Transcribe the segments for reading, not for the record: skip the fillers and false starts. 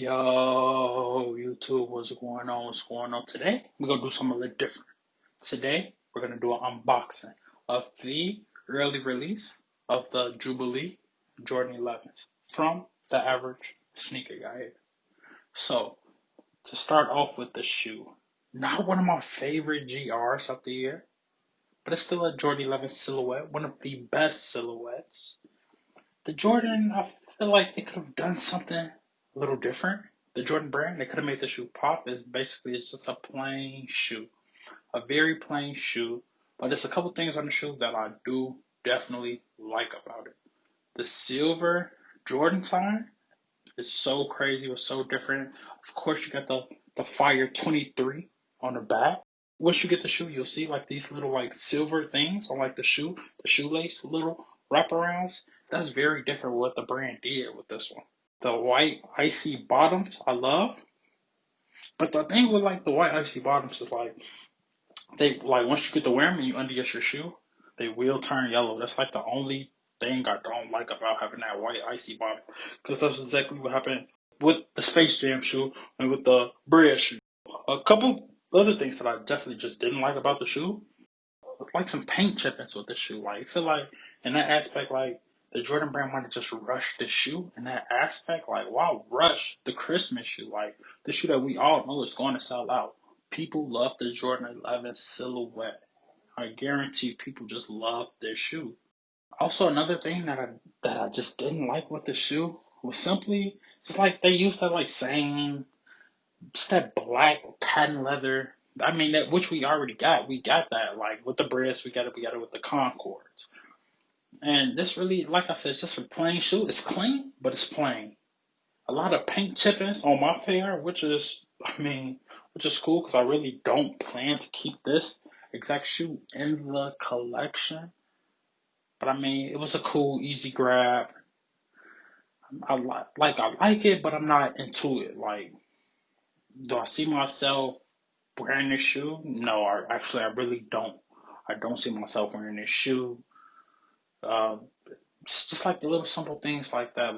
Yo, YouTube, what's going on? What's going on today? We're gonna do something a little different. Today, we're gonna do an unboxing of the early release of the Jubilee Jordan 11's from the average sneaker guy. So, to start off with the shoe, not one of my favorite GRs of the year, but it's still a Jordan 11 silhouette, one of the best silhouettes. The Jordan, I feel like they could have done something a little different. The Jordan brand, they could have made the shoe pop. It's just a plain shoe, a very plain shoe. But there's a couple things on the shoe that I do definitely like about it. The silver Jordan sign is so crazy, it was so different. Of course, you got the Fire 23 on the back. Once you get the shoe, you'll see like these little like silver things on like the shoelace little wraparounds. That's very different what the brand did with this one. The white icy bottoms, I love. But the thing with like the white icy bottoms is like they like once you get to wear them and you undies your shoe, they will turn yellow. That's like the only thing I don't like about having that white icy bottom, because that's exactly what happened with the Space Jam shoe and with the Bread shoe. A couple other things that I definitely just didn't like about the shoe, like some paint chippings with the shoe. Like I feel like in that aspect, like the Jordan brand might have just rushed the shoe in that aspect. Like why rush the Christmas shoe? Like the shoe that we all know is going to sell out. People love the Jordan 11 silhouette. I guarantee people just love this shoe. Also, another thing that I just didn't like with the shoe was simply just like they used that like same just that black patent leather. I mean that which we already got. We got that like with the breasts. We got it with the Concords. And this really, like I said, it's just a plain shoe. It's clean, but it's plain. A lot of paint chippings on my pair, which is cool because I really don't plan to keep this exact shoe in the collection. But I mean, it was a cool, easy grab. I like it, but I'm not into it. Like, do I see myself wearing this shoe? No, I really don't. I don't see myself wearing this shoe. Um, it's just like the little simple things like that.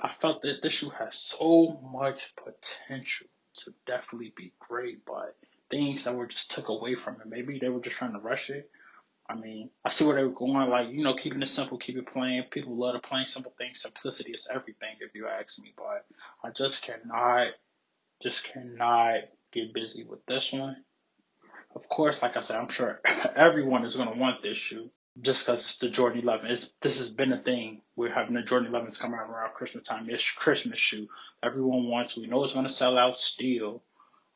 I felt that this shoe has so much potential to definitely be great, but things that were just took away from it. Maybe they were just trying to rush it. I mean, I see where they were going. Like, keeping it simple, keep it plain. People love the plain, simple things. Simplicity is everything, if you ask me. But I just cannot get busy with this one. Of course, like I said, I'm sure everyone is going to want this shoe just because it's the Jordan 11. This has been a thing. We're having the Jordan 11s come out around Christmas time. It's Christmas shoe. Everyone wants. We know it's going to sell out still.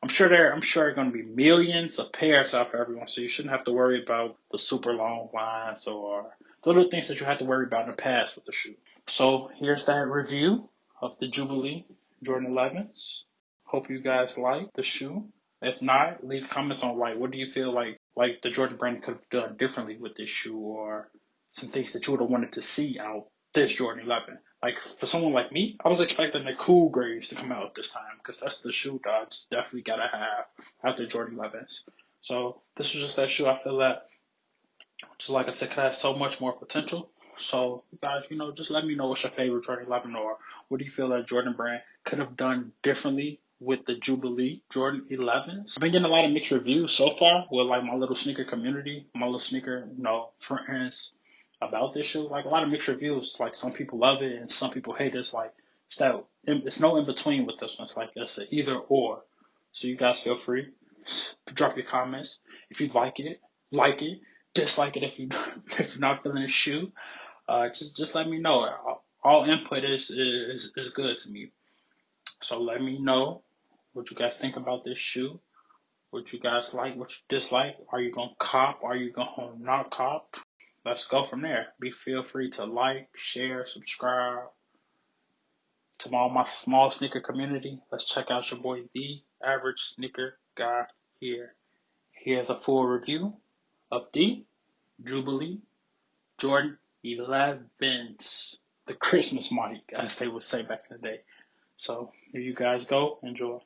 I'm sure there are going to be millions of pairs out for everyone, so you shouldn't have to worry about the super long lines or the little things that you had to worry about in the past with the shoe. So here's that review of the Jubilee Jordan 11s. Hope you guys like the shoe. If not, leave comments on like what do you feel like the Jordan brand could have done differently with this shoe, or some things that you would have wanted to see out this Jordan 11. Like for someone like me, I was expecting the cool grays to come out this time because that's the shoe that I definitely gotta have after Jordan 11s. So this was just that shoe. I feel that, just like I said, could have so much more potential. So you guys, just let me know what's your favorite Jordan 11, or what do you feel that Jordan brand could have done differently with the Jubilee Jordan 11s. I've been getting a lot of mixed reviews so far with like my little sneaker community, my little sneaker, friends about this shoe. Like a lot of mixed reviews. Like some people love it and some people hate it. It's no in between with this one. It's like it's an either or. So you guys feel free to drop your comments if you like it, dislike it if you if you're not feeling the shoe. Just let me know. All input is good to me. So let me know what you guys think about this shoe. What you guys like, what you dislike. Are you gonna cop? Are you gonna not cop? Let's go from there. Feel free to like, share, subscribe to all my small sneaker community. Let's check out your boy the average sneaker guy here. Here's a full review of the Jubilee Jordan 11's, the Christmas mic, as they would say back in the day. So here you guys go. Enjoy.